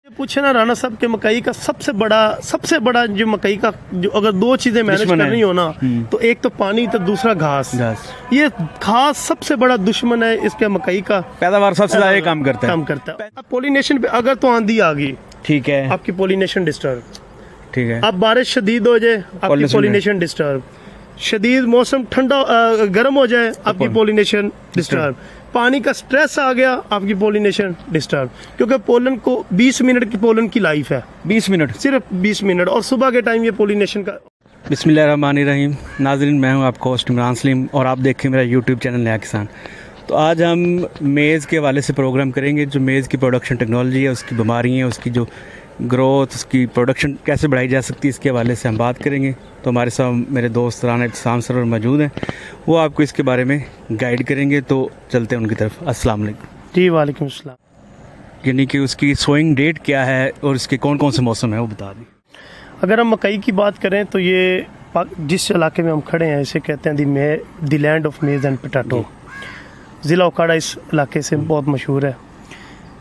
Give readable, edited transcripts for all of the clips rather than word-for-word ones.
पूछे ना राना साहब के मकई का सबसे बड़ा जो मकई का जो अगर दो चीजें मैनेज करनी हो ना तो एक तो पानी तो दूसरा घास। ये घास सबसे बड़ा दुश्मन है इसके मकई का। पैदावार सबसे ज्यादा काम करता है। पोलिनेशन पे अगर तो आंधी आ गई, ठीक है, आपकी पोलिनेशन डिस्टर्ब, ठीक है। अब बारिश शदीद हो जाए, आपकी पोलिनेशन डिस्टर्ब। शदीद मौसम ठंडा गर्म हो जाए, आपकी पोलिनेशन डिस्टर्ब। पानी का स्ट्रेस आ गया, आपकी पोलिनेशन डिस्टर्ब। क्योंकि पोलन को 20 मिनट की पोलन की लाइफ है, 20 मिनट, सिर्फ 20 मिनट। और सुबह के टाइम ये पोलिनेशन का। बिस्मिल्लाहिर्रहमानिर्रहीम। नाज़रीन, मैं हूँ आपका होस्ट इमरान सलीम और आप देखें मेरा यूट्यूब चैनल नया किसान। तो आज हम मेज़ के हवाले से प्रोग्राम करेंगे। जो मेज़ की प्रोडक्शन टेक्नोलॉजी है, उसकी बीमारियाँ हैं, उसकी जो ग्रोथ, उसकी प्रोडक्शन कैसे बढ़ाई जा सकती है, इसके हवाले से हम बात करेंगे। तो हमारे साथ मेरे दोस्त राना इब्तिसाम सर मौजूद हैं, वो आपको इसके बारे में गाइड करेंगे। तो चलते हैं उनकी तरफ। अस्सलाम वालेकुम। जी वालेकुम अस्सलाम। यानी कि उसकी सोइंग डेट क्या है और इसके कौन कौन से मौसम है वो बता दें। अगर हम मकई की बात करें तो ये जिस इलाके में हम खड़े हैं इसे कहते हैं दी लैंड ऑफ मेज़ एंड पोटैटो। ज़िला ओकाड़ा इस इलाके से बहुत मशहूर है।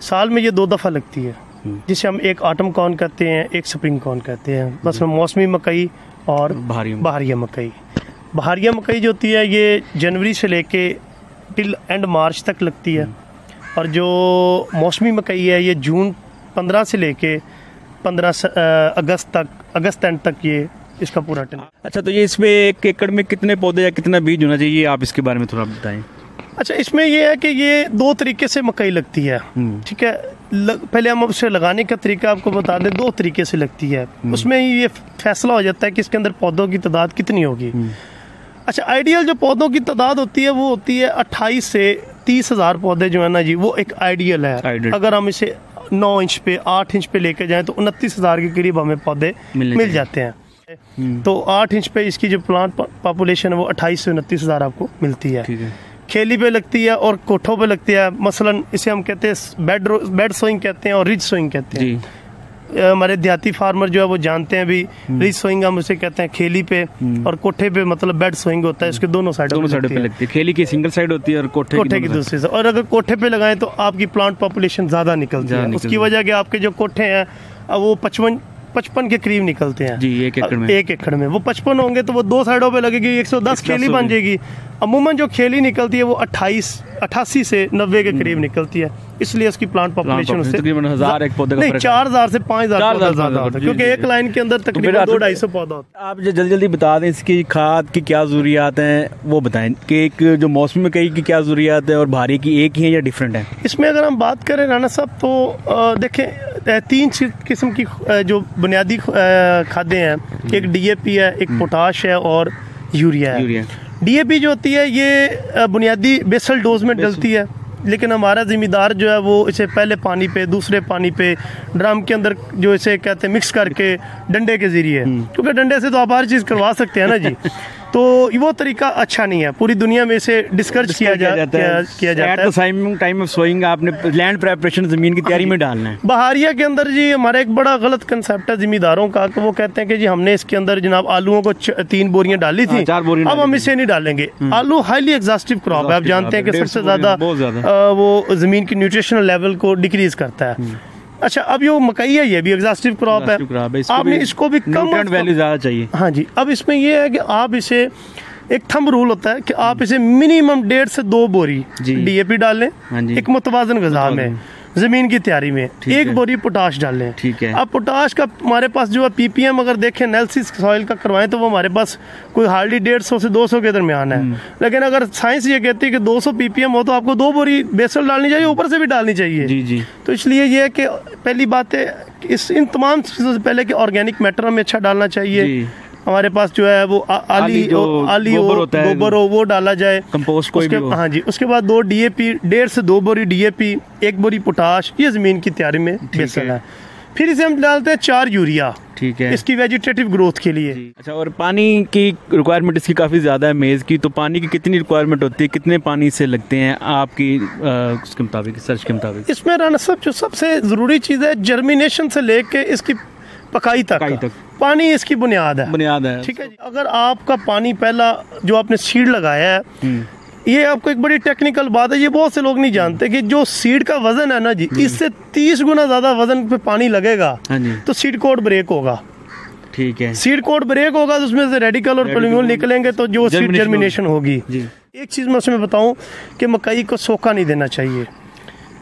साल में ये 2 दफ़ा लगती है, जिसे हम एक ऑटम कॉर्न कहते हैं, एक स्प्रिंग कॉर्न कहते हैं। बस मौसमी मकई और बहारिया मकई। बहारिया मकई जो होती है ये जनवरी से लेके टिल एंड मार्च तक लगती है, और जो मौसमी मकई है ये जून 15 से लेके 15 अगस्त एंड तक ये इसका पूरा टिल। अच्छा, तो ये इसमें 1 एकड़ में कितने पौधे या कितना बीज होना चाहिए, आप इसके बारे में थोड़ा बताएं। अच्छा, इसमें ये है कि ये 2 तरीके से मकई लगती है, ठीक है। पहले हम उसे लगाने का तरीका आपको बता दें। 2 तरीके से लगती है, उसमें ये फैसला हो जाता है कि इसके अंदर पौधों की तादाद कितनी होगी। अच्छा, आइडियल जो पौधों की तादाद होती है वो होती है 28 से 30 हज़ार पौधे जो है ना जी, वो एक आइडियल है। अगर हम इसे 9 इंच पे 8 इंच पे लेके जाएं तो 29 हज़ार के करीब हमें पौधे मिल जाते हैं। तो 8 इंच पे इसकी जो प्लांट पॉपुलेशन है वो 28 से 29 हज़ार आपको मिलती है। खेली पे लगती है और कोठों पे लगती है। मसलन इसे हम कहते हैं बेड सोइंग कहते हैं और रिज सोइंग कहते हैं। हमारे देहाती फार्मर जो है वो जानते हैं भी, रिज सोइंग हम उसे कहते हैं खेली पे, और कोठे पे मतलब बेड सोइंग होता है। इसके दोनों साइडों पे लगती है। खेली की सिंगल साइड होती है और कोठे की दूसरी साइड। और अगर कोठे पे लगाएं तो आपकी प्लांट पॉपुलेशन ज्यादा निकलती है। उसकी वजह कि आपके जो कोठे हैं वो 55 के करीब निकलते हैं जी, 1 एकड़ में। वो 55 होंगे तो वो 2 साइडों पे लगेगी, 110 खेली बन जाएगी। अमूमन जो खेली निकलती है वो 88 से 90 के करीब निकलती है। इसलिए उसकी प्लांट पॉपुलेशन उससे तकरीबन 4000 से 5000 ज्यादा होता है, क्योंकि एक लाइन के अंदर तकरीबन 200-250 पौधा होता है। आप जो जल्दी बता दें इसकी खाद की क्या जरूरियात हैं वो बताएं, कि एक जो मौसम में कई की क्या जरूरियात है और भारी की एक ही है या डिफरेंट है। इसमें अगर हम बात करें राना साहब तो देखें 3 किस्म की जो बुनियादी खादें हैं। एक DAP है, एक पोटाश है और यूरिया है। DAP जो होती है ये बुनियादी बेसल डोज में डलती है, लेकिन हमारा जिम्मेदार जो है वो इसे पहले पानी पे, दूसरे पानी पे, ड्रम के अंदर जो इसे कहते हैं मिक्स करके डंडे के जरिए, क्योंकि डंडे से तो आप हर चीज़ करवा सकते हैं ना जी। तो वो तरीका अच्छा नहीं है, पूरी दुनिया में इसे डिस्करेज किया जाता है। टाइम ऑफ सोइंग आपने लैंड प्रिपरेशन, जमीन की तैयारी में डालना है। बहारिया के अंदर जी हमारा एक बड़ा गलत कंसेप्ट है जिम्मेदारों का, कि वो कहते हैं कि जी हमने इसके अंदर जनाब आलूओं को 3 बोरियां डाली थी, 4 बोरियां अब हम इसे नहीं डालेंगे। आलू हाईली एग्जॉस्टिव क्रॉप है, आप जानते हैं कि सबसे ज्यादा वो जमीन की न्यूट्रिशनल लेवल को डिक्रीज करता है। अच्छा, अब ये मकई है, ये भी एग्जॉस्टिव क्रॉप है, आपने इसको भी कम वैल्यू ज्यादा चाहिए। हाँ जी, अब इसमें ये है कि आप इसे एक थंब रूल होता है कि आप इसे मिनिमम 1.5 से 2 बोरी DAP डालें एक मुतवाजन गज़ा में, जमीन की तैयारी में 1 बोरी पोटाश डालें। ठीक है। अब पोटाश का हमारे पास जो है PPM अगर देखें एनालिसिस सॉइल का करवाएं तो वो हमारे पास कोई हार्डली 150 से 200 के दरमियान है। लेकिन अगर साइंस ये कहती है कि 200 PPM हो तो आपको 2 बोरी बेसल डालनी चाहिए, ऊपर से भी डालनी चाहिए। जी। तो इसलिए ये है कि पहली बात है इन तमाम चीज़ों से पहले कि ऑर्गेनिक मैटर हमें अच्छा डालना चाहिए। हमारे पास जो है वो आली गोबर हो वो डाला जाए, कंपोस्ट कोई भी हो। हाँ जी, उसके बाद 2 DAP, 1.5 से 2 बोरी DAP, 1 बोरी पोटाश, ये जमीन की तैयारी में बेसल है। फिर इसे हम डालते हैं 4 यूरिया, ठीक है, इसकी वेजिटेटिव ग्रोथ के लिए। अच्छा, और पानी की रिक्वायरमेंट इसकी काफ़ी ज़्यादा है मेज़ की, तो पानी की कितनी रिक्वायरमेंट होती है, कितने पानी से लगते हैं आपकी उसके मुताबिक, सर्च के मुताबिक? इसमें राना साहब जो सबसे ज़रूरी चीज़ है, जर्मिनेशन से लेके इसकी पकाई तक पानी इसकी बुनियाद है। ठीक है जी। अगर आपका पानी पहला जो आपने सीड लगाया है ये आपको एक बड़ी टेक्निकल बात है, ये बहुत से लोग नहीं जानते कि जो सीड का वजन है ना जी, इससे 30 गुना ज्यादा वजन पे पानी लगेगा तो सीड कोड ब्रेक होगा। ठीक है, सीड कोड ब्रेक होगा तो उसमें से रेडिकल और पोलिन्यूल निकलेंगे तो जो सीड जर्मिनेशन होगी। एक चीज मैं उसमें बताऊं कि मकई को सोखा नहीं देना चाहिए,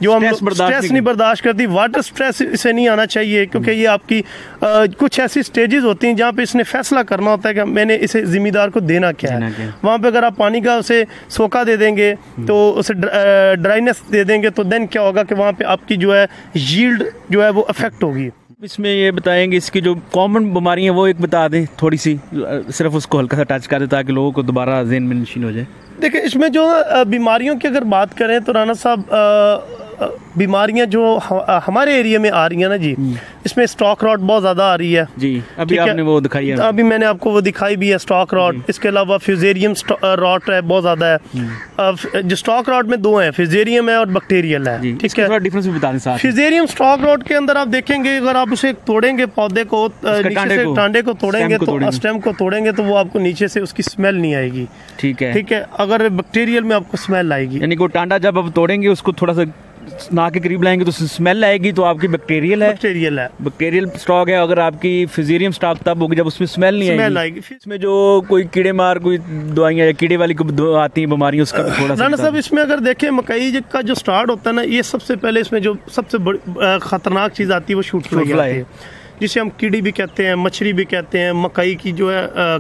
जो हम स्ट्रेस नहीं बर्दाश्त करती, वाटर स्ट्रेस इसे नहीं आना चाहिए, क्योंकि ये आपकी कुछ ऐसी स्टेजेस होती हैं जहाँ पे इसने फैसला करना होता है कि मैंने इसे जिम्मेदार को देना क्या है। वहाँ पे अगर आप पानी का उसे सोखा दे देंगे तो उसे ड्राइनेस दे देंगे तो देन क्या होगा कि वहाँ पे आपकी जो है यील्ड जो है वो अफेक्ट होगी। इसमें ये बताएंगे इसकी जो कॉमन बीमारी है वो एक बता दें थोड़ी सी, सिर्फ उसको हल्का सा टच कर दे ताकि लोगों को दोबारा ज़हन में नशीन हो जाए। देखिए इसमें जो बीमारियों की अगर बात करें तो राना साहब बीमारियां जो हमारे एरिया में आ रही है ना जी, इसमें स्टॉक रॉट बहुत ज़्यादा आ रही है जी। अभी आपने वो दिखाई है, अभी मैंने आपको वो दिखाई भी है स्टॉक रॉट। इसके अलावा फ्यूजेरियम रॉट है, बहुत ज़्यादा है। जो स्टॉक रॉट में दो हैं, फ्यूजेरियम है और बैक्टीरियल है। ठीक है, डिफरेंस भी बता दें साथ। फ्यूजेरियम स्टॉक रॉट के अंदर आप देखेंगे अगर आप उसे तोड़ेंगे, पौधे को टांडे को तोड़ेंगे तो स्टेम को तोड़ेंगे तो वो आपको नीचे से उसकी स्मेल नहीं आएगी। ठीक है, ठीक है। अगर बैक्टीरियल में आपको स्मेल आएगी, यानी को टांडा जब आप तोड़ेंगे उसको थोड़ा सा ना के करीब लाएंगे तो स्मेल आएगी, तो आपकी बैक्टीरियल है, बैक्टीरियल स्टॉक है। अगर आपकी फिजीरियम स्टॉक तब होगी जब उसमें स्मेल नहीं आएगी। इसमें जो कोई कीड़े मार कोई दवाइयाँ या कीड़े वाली आती हैं बीमारियाँ, उसका थोड़ा सा राना साहब इसमें अगर देखें मकई का जो स्टार्ट होता है ना, ये सबसे पहले इसमें जो सबसे खतरनाक चीज़ आती है वो शूट फ्लाई है, जिसे हम कीड़ी भी कहते हैं, मछली भी कहते हैं, मकई की जो है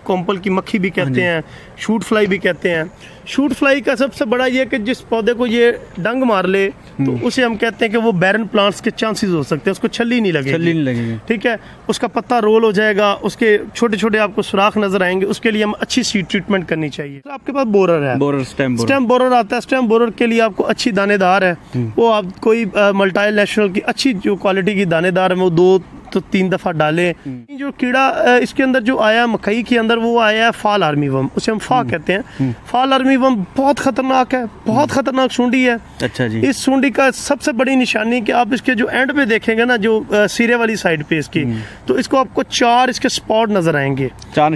कोम्पल की मक्खी भी कहते हैं, शूट फ्लाई भी कहते हैं। शूट फ्लाई का सबसे बड़ा ये कि जिस पौधे को ये डंग मार ले तो उसे हम कहते हैं कि वो बैरन प्लांट्स के चांसेस हो सकते हैं, उसको छल्ली नहीं लगेगी। ठीक है, उसका पत्ता रोल हो जाएगा, उसके छोटे छोटे आपको सुराख नजर आएंगे, उसके लिए हम अच्छी सीड ट्रीटमेंट करनी चाहिए। तो आपके पास बोरर है, स्टेम बोरर आता है। स्टेम बोरर के लिए आपको अच्छी दानेदार है, वो आप कोई मल्टी नेशनल की अच्छी जो क्वालिटी की दानेदार है वो 2 तो 3 दफा डालें। जो कीड़ा इसके अंदर जो आया मकई के अंदर वो आया है फाल आर्मीवर्म, उसे हम फा कहते हैं। फाल आर्मीवर्म बहुत खतरनाक है, बहुत खतरनाक सूंडी है। अच्छा जी। इस सूंडी का सबसे बड़ी निशानी कि आप इसके जो एंड पे देखेंगे ना, जो सिरे वाली साइड पे इसकी, तो इसको आपको 4 इसके स्पॉट नजर आएंगे, 4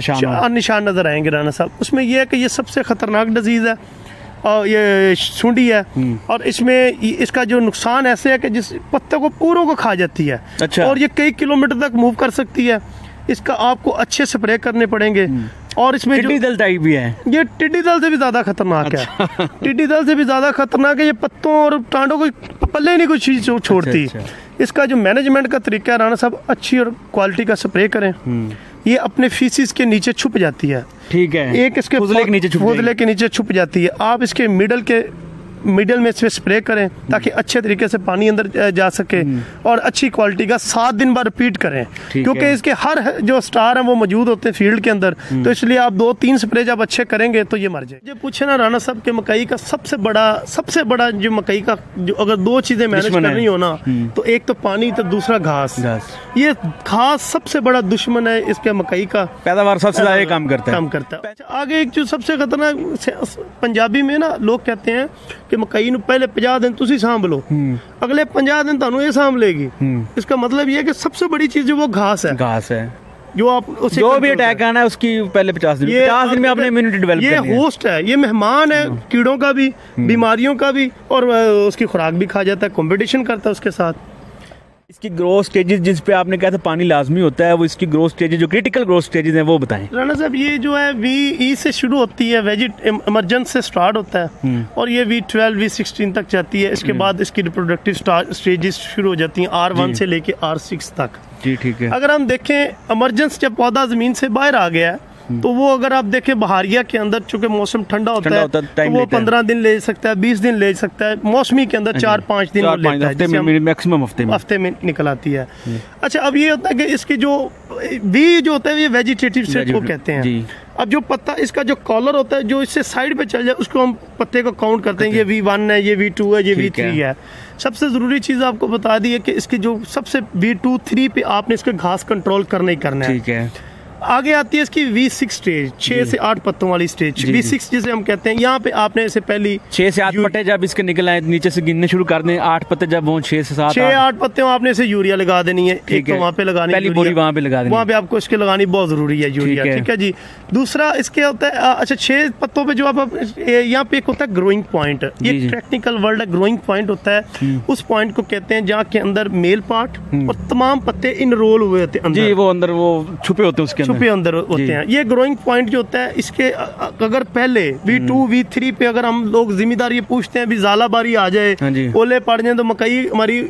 निशान नजर आएंगे राना साहब। उसमें यह है कि ये सबसे खतरनाक डिजीज है और ये सूंडी है, और इसमें इसका जो नुकसान ऐसे है कि जिस पत्ते को पूरों को खा जाती है। अच्छा। और ये कई किलोमीटर तक मूव कर सकती है। इसका आपको अच्छे स्प्रे करने पड़ेंगे। और इसमें टिड्डी दल टाइप भी है, ये टिड्डी दल से भी ज्यादा खतरनाक है। टिड्डी दल से भी ज्यादा खतरनाक है, ये पत्तों और टांडों को पल्ले नहीं कुछ चीज छोड़ती। इसका जो मैनेजमेंट का तरीका है राना साहब, अच्छी और क्वालिटी का स्प्रे करें। ये अपने फीसिस के नीचे छुप जाती है। ठीक है, एक इसके फुजले के नीचे छुप जाती है। आप इसके मिडल में इसमें स्प्रे करें ताकि अच्छे तरीके से पानी अंदर जा सके, और अच्छी क्वालिटी का 7 दिन बाद रिपीट करें, क्योंकि इसके हर जो स्टार हैं वो मौजूद होते हैं फील्ड के अंदर, तो इसलिए आप 2-3 स्प्रे जब अच्छे करेंगे तो ये मर जाए। जो पूछे ना राना साहब के मकई का सबसे बड़ा जो मकई का जो अगर 2 चीजें मैनेज करनी हो ना, तो एक तो पानी तो दूसरा घास। ये घास सबसे बड़ा दुश्मन है इसके मकई का, पैदावार सबसे ज्यादा काम करता है। आगे एक जो सबसे खतरनाक, पंजाबी में ना लोग कहते हैं कि मकई नूं पहले 50 दिन तुसी सांभ लो, अगले 50 दिन तुहानूं ये सांभ लेगी। इसका मतलब ये है कि सबसे बड़ी चीज जो वो घास है जो आप जो भी अटैक आना है उसकी पहले 50 दिन में अपने इम्यूनिटी डेवलप करनी है। होस्ट है, ये मेहमान है कीड़ों का भी, बीमारियों का भी, और उसकी खुराक भी खा जाता है, कंपटीशन करता है उसके साथ। इसकी ग्रोथ स्टेजेस जिस पे आपने कहा था पानी लाजमी होता है, वो इसकी ग्रोथ स्टेजेस जो क्रिटिकल ग्रोथ स्टेजेस हैं वो बताएं। राना साहब ये जो है VE से शुरू होती है, इमरजेंस से स्टार्ट होता है, और ये V12 V16 तक जाती है। इसके बाद इसकी रिप्रोडक्टिव स्टेजेस शुरू हो जाती हैं R1 से लेके R6 तक। जी ठीक है। अगर हम देखें इमरजेंस जब पौधा जमीन से बाहर आ गया है, तो वो अगर आप देखें बहारिया के अंदर चूंकि मौसम ठंडा होता है तो वो 15 दिन ले सकता है, 20 दिन ले सकता है। मौसमी के अंदर 4-5 दिन लेता है, मैक्सिमम हफ्ते में निकल आती है। अच्छा, अब ये होता है कि इसकी जो वी जो होता है ये वेजिटेटिव स्टेट को कहते हैं। अब जो पत्ता इसका जो कॉलर होता है जो इससे साइड पे चल जाए उसको हम पत्ते को काउंट करते हैं, ये V1 है, ये V2 है, ये V3 है। सबसे ज़रूरी चीज़ आपको बता दी है कि इसकी जो सबसे V2-3 पे आपने इसका घास कंट्रोल करना ही करना है। ठीक है। आगे आती है इसकी V6 स्टेज, 6 से 8 पत्तों वाली स्टेज, V6 जिसे हम कहते हैं। यहाँ पे आपने इसे पहली 6 से 8 पत्ते जब इसके निकल आए नीचे से गिनने शुरू कर दें, 8 पत्ते जब हों, 6 से 7 6-8 पत्ते आपने इसे यूरिया लगा देनी है। एक तो वहाँ पे लगानी, पहली बोरी वहाँ पे लगा देनी, वहाँ पे आपको इसके लगानी बहुत जरूरी है यूरिया, ठीक है जी। दूसरा इसके होता है, अच्छा 6 पत्तों पे जो आप यहाँ पे एक होता है ग्रोइंग पॉइंट, ये टेक्निकल वर्ड है, ग्रोइंग पॉइंट होता है। उस पॉइंट को कहते हैं जहाँ के अंदर मेल पार्ट और तमाम पत्ते इनरोल हुए होते हैं जी, वो अंदर वो छुपे होते हैं, उसके छुपे अंदर होते हैं। ये ग्रोइंग पॉइंट जो होता है, इसके अगर पहले V2 V3 पे अगर हम लोग जिम्मेदार ये पूछते हैं भी ज़ालाबारी आ जाए, ओले पड़ जाए तो मकई हमारी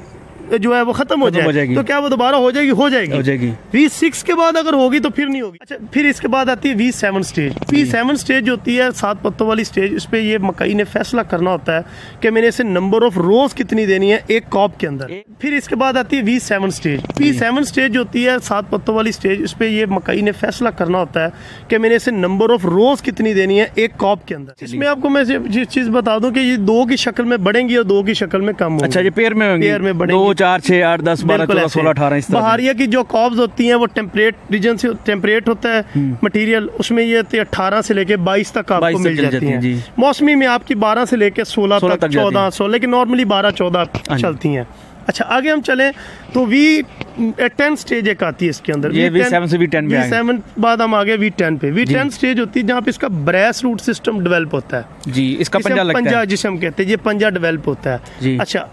जो है वो खत्म हो जाएगी, तो क्या वो दोबारा हो जाएगी? हो जाएगी। V6 के बाद अगर होगी तो फिर नहीं होगी। अच्छा, फिर इसके बाद आती है V7 स्टेज। V7 स्टेज होती है 7 पत्तों वाली स्टेज। इस पे ये मकई ने फैसला करना होता है कि मैंने इसे नंबर ऑफ रोज कितनी देनी है एक कॉप के अंदर। फिर इसके बाद आती है V7 स्टेज। V7 स्टेज होती है 7 पत्तों वाली स्टेज। इस पे ये मकई ने फैसला करना होता है कि मैंने इसे नंबर ऑफ रोज कितनी देनी है एक कॉप के अंदर। इसमें आपको मैं ये चीज बता दूं कि ये 2 की शक्ल में बढ़ेंगी और 2 की शक्ल में कम होंगी। अच्छा, ये पेयर में होंगी, पेयर में बढ़ेंगी, 2 4 6 8 10 12 14 16 18 इस तरह। बहारिया की जो कॉब्स होती हैं वो टेम्परेट रीजन से टेम्परेट होता है मटेरियल, उसमें ये 18 से लेके 22 तक आपको मिल जाती है। मौसमी में आपकी 12 से लेके 16 तक 14 16, लेकिन नॉर्मली 12-14 चलती हैं। अच्छा, आगे हम चलें तो V10 स्टेज एक आती है इसके अंदर। ये V7 से V10 में V7 बाद हम आगे V10 पे। V10 स्टेज होती है जहाँ पे इसका ब्रेस रूट सिस्टम डेवलप होता है जी, इसका पंजा लगता है, जिसे हम कहते हैं, ये पंजा डेवलप होता है। अच्छा,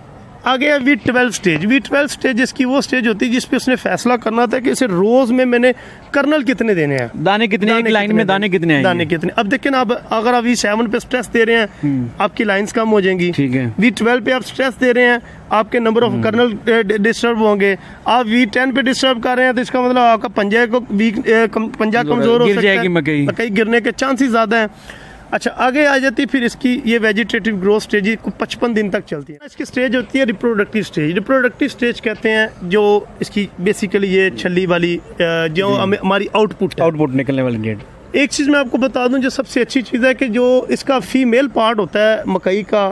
आगे है V12 स्टेज। V12 स्टेज इसकी वो स्टेज होती है जिसपे उसने फैसला करना था कि इसे रोज में मैंने कर्नल कितने देने हैं, दाने कितने, एक लाइन में दाने कितने, दाने कितने। अब देखिए ना, अगर आप V7 पे स्ट्रेस दे रहे हैं आपकी लाइंस कम हो जाएंगी, ठीक है। V12 पे आप स्ट्रेस दे रहे हैं आपके नंबर ऑफ कर्नल डिस्टर्ब होंगे। आप V10 पे डिस्टर्ब कर रहे हैं तो इसका मतलब आपका पंजा कमजोर हो सकता है, मकई गिरने के चांसेस ज्यादा है। अच्छा, आगे आ जाती है फिर इसकी ये वेजिटेटिव ग्रोथ स्टेज को 55 दिन तक चलती है। इसकी स्टेज होती है रिप्रोडक्टिव स्टेज। रिप्रोडक्टिव स्टेज कहते हैं जो इसकी बेसिकली ये छली वाली जो हमारी आउटपुट निकलने वाली डेट। एक चीज मैं आपको बता दूं, जो सबसे अच्छी चीज है कि जो इसका फीमेल पार्ट होता है मकई का,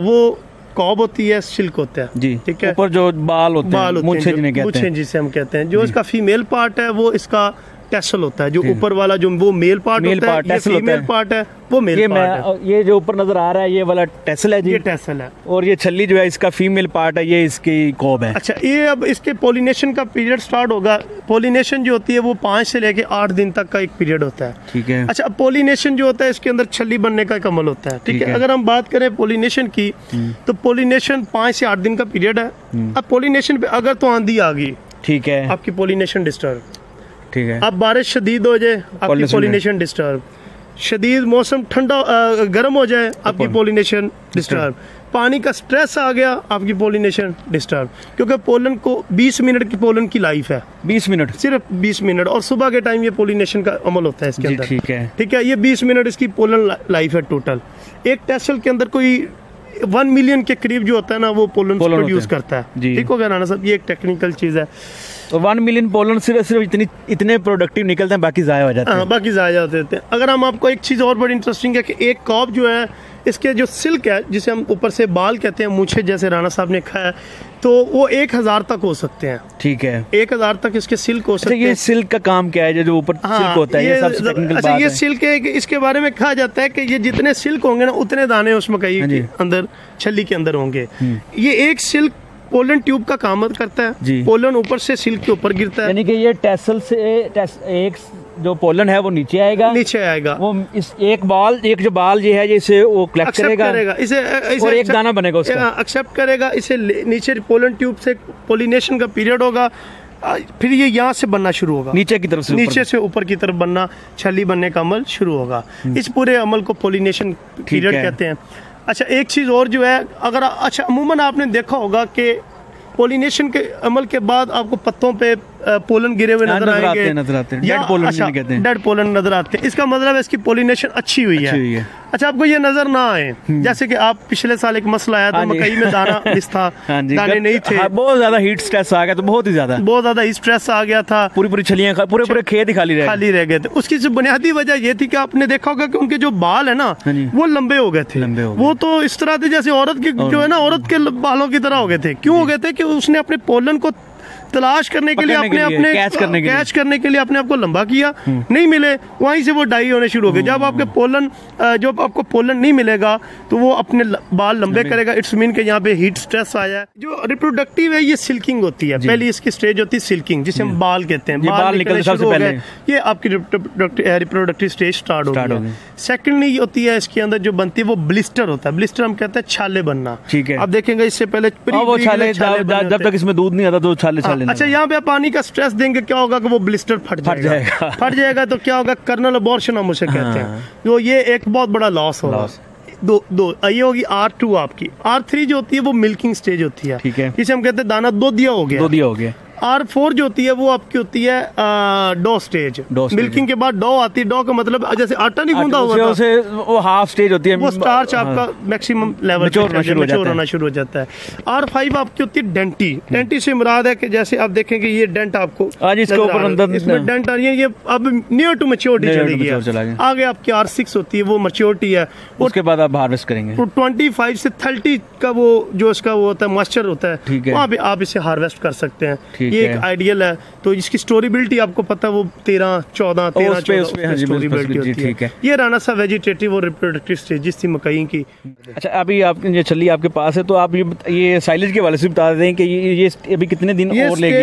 वो कॉब होती है, सिल्क होता है जी, ठीक है। ऊपर जो बाल होते हैं, मूंछें जिसे हम कहते हैं, जो इसका फीमेल पार्ट है वो इसका टेसल होता है। जो ऊपर वाला जो वो मेल पार्ट होता है, ये फीमेल पार्ट है, वो मेल पार्ट है। ये जो ऊपर नजर आ रहा है ये वाला टेसल है जी, ये टेसल है। और ये छल्ली जो है इसका फीमेल पार्ट है, ये इसकी कॉब है। अच्छा, ये अब इसके पोलिनेशन का पीरियड स्टार्ट होगा। पोलिनेशन जो होती है वो 5 से लेके 8 दिन तक का एक पीरियड होता है, ठीक है। अच्छा, पोलिनेशन जो होता है इसके अंदर छल्ली बनने का एक अमल होता है, ठीक है। अगर हम बात करें पोलिनेशन की तो पोलिनेशन 5 से 8 दिन का पीरियड है। अब पोलिनेशन पे अगर तो आंधी आ गई, ठीक है, आपकी पोलिनेशन डिस्टर्ब, ठीक है। अब बारिश शदीद हो जाए, आपकी पोलिनेशन डिस्टर्ब। शदीद मौसम ठंडा गर्म हो जाए, आपकी पोलिनेशन डिस्टर्ब। पानी का स्ट्रेस आ गया, आपकी पोलिनेशन डिस्टर्ब। क्योंकि पोलन को 20 मिनट की पोलन की लाइफ है, 20 मिनट, सिर्फ 20 मिनट, और सुबह के टाइम ये पोलिनेशन का अमल होता है इसके अंदर, ठीक है, ठीक है। ये 20 मिनट इसकी पोलन लाइफ है टोटल। एक टेसल के अंदर कोई 1 मिलियन के करीब जो होता है ना, वो पोलन प्रोड्यूस करता है, ठीक हो गया राना साहब। ये एक टेक्निकल चीज है। तो 1 मिलियन पोलन सिर्फ इतने प्रोडक्टिव निकलते हैं, बाकी जाया हो जाते हैं। बाकी जाया होते हैं। अगर हम आपको एक चीज़ और बड़ी इंटरेस्टिंग है कि एक कॉप जो है इसके जो सिल्क है, जिसे हम ऊपर से बाल कहते हैं, मूछे जैसे राणा साहब ने कहा है, तो वो 1000 तक हो सकते हैं, ठीक है। 1000 तक इसके सिल्क हो सकते हैं। ये सिल्क का काम क्या है, जो ऊपर सिल्क होता है? ये सबसे टेक्निकल बात है। ये सिल्क है कि इसके बारे में कहा जाता है कि ये जितने सिल्क होंगे ना, उतने दाने उस मकई के अंदर, छल्ली के अंदर होंगे। ये एक सिल्क पोलन ट्यूब का काम करता है। पोलन ऊपर से सिल्क के ऊपर गिरता है, यानी कि ये टेसल से एक जो पोलन है वो नीचे आएगा, वो इस एक जो बाल ये है, इसे वो कलेक्ट करेगा, इसे और एक दाना बनेगा उसका, एक्सेप्ट करेगा, इसे नीचे पोलन ट्यूब से पोलिनेशन का पीरियड होगा, फिर ये यहाँ से बनना शुरू होगा, नीचे की तरफ से, नीचे से ऊपर की तरफ बनना, छली बनने का अमल शुरू होगा। इस पूरे अमल को पोलिनेशन पीरियड कहते हैं। अच्छा, एक चीज़ और जो है, अगर अच्छा अमूमन आपने देखा होगा कि पोलिनेशन के अमल के बाद आपको पत्तों पे पोलन गिरे हुए नजर आएंगे, डेड पोलन नजर आते हैं। इसका मतलब है इसकी पोलिनेशन अच्छी हुई है। अच्छा, आपको ये नजर ना आए, जैसे कि आप पिछले साल एक मसला आया था, मकई में दाना मिस था, दाने नहीं थे, बहुत ज्यादा हीट स्ट्रेस आ गया, तो बहुत ज्यादा हीट स्ट्रेस आ गया था, पूरी छलियां, पूरे खेत ही खाली रह गए थे। उसकी जो बुनियादी वजह ये थी कि आपने देखा होगा कि उनके जो बाल है ना, वो लंबे हो गए थे, वो तो इस तरह थे जैसे औरत के जो है ना, औरत के बालों की तरह हो गए थे। क्यों हो गए थे? कि उसने अपने पोलन को तलाश करने के लिए अपने कैच करने के लिए अपने आप को लंबा किया, नहीं मिले, वहीं से वो डाई होने शुरू हो गए। जब आपके पोलन जब आपको पोलन नहीं मिलेगा तो वो अपने बाल लंबे करेगा, इट्स मीन के यहाँ पे हीट स्ट्रेस आया। जो रिप्रोडक्टिव है ये सिल्किंग होती है, पहली इसकी स्टेज होती है सिल्किंग, जिसे हम बाल कहते हैं, बाल निकलने शुरू हो गए, ये आपकी रिप्रोडक्टिव स्टेज स्टार्ट हो गई। सेकेंडली होती है इसके अंदर जो बनती है वो ब्लिस्टर होता है, ब्लिस्टर हम कहते हैं छाले बनना। ठीक है, आप देखेंगे इससे पहले वो छाले जब तक इसमें दूध नहीं आता तो छाले। अच्छा, यहाँ पे पानी का स्ट्रेस देंगे, क्या होगा कि वो ब्लिस्टर फट जाएगा तो क्या होगा, कर्नल अबॉर्शन हम उसे कहते हैं। तो ये एक बहुत बड़ा लॉस होगा। दो ये होगी R2 आपकी। R3 जो होती है वो मिल्किंग स्टेज होती है, ठीक है, जिसे हम कहते हैं दाना दो दिया हो गया। R4 जो होती है वो आपकी होती है डो स्टेज। मिल्किंग के बाद डो आती है। डो का मतलब जैसे आटा नहीं गूंदा हुआ वो हाफ स्टेज होती है, वो स्टार्च आपका मैक्सिमम लेवल मैच्योर होना शुरू हो जाता है। R5 आपकी होती है डेंटी। डेंटी से मुराद है कि जैसे आप देखेंगे ये डेंट आपको इसमें डेंट आ रही है, ये अब नियर टू मैच्योरिटी चली गई। आगे आपकी R6 होती है, वो मैच्योरिटी है, उसके बाद आप हार्वेस्ट करेंगे। 25 से 30 का वो जो इसका वो होता है मॉइस्चर होता है, वहाँ पे आप इसे हार्वेस्ट कर सकते हैं। ये एक आइडियल है। तो इसकी स्टोरेबिलिटी आपको पता है वो 13-14 स्टोरेबिलिटी होती है। ये राना सा वेजिटेटिव और रिप्रोडक्टिव स्टेजेस थी मकई की। अच्छा, अभी आपकी ये छल्ली आपके पास है, तो आप ये साइलेज के वाले से बता दें कि ये अभी कितने दिन और लेगी?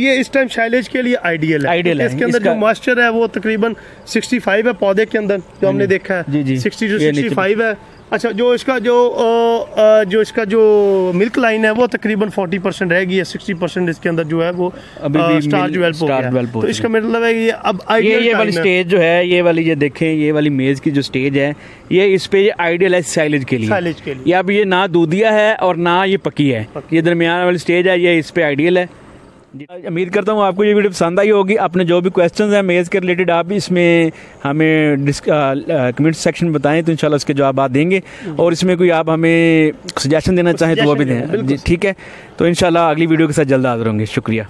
ये इस टाइम साइलेज के लिए आइडियल है। इसके अंदर जो मॉइस्चर है वो तकरीबन 65 है पौधे के अंदर, जो हमने देखा है 60 to 65 है। अच्छा, जो इसका जो मिल्क लाइन है वो तकरीबन 40% रहेगी, 60% इसके अंदर जो है वो स्टार डेवलप हो गया। तो इसका मतलब है ये अब ये वाली स्टेज जो है, ये वाली, ये देखें, ये वाली मेज की जो स्टेज है, ये इस पे आइडियल है साइलेज के लिए। ये अब ये ना दूधिया है और ना ये पकी है, ये दरमियान वाली स्टेज है, ये इस पे आइडियल है। उम्मीद करता हूँ आपको ये वीडियो पसंद आई होगी। अपने जो भी क्वेश्चंस हैं मेज़ के रिलेटेड आप इसमें हमें कमेंट सेक्शन में बताएं, तो इंशाल्लाह उसके जवाब आप देंगे। और इसमें कोई आप हमें सजेशन देना चाहें तो वो भी दें, ठीक है। तो इंशाल्लाह अगली वीडियो के साथ जल्द हाज़िर होंगे। शुक्रिया।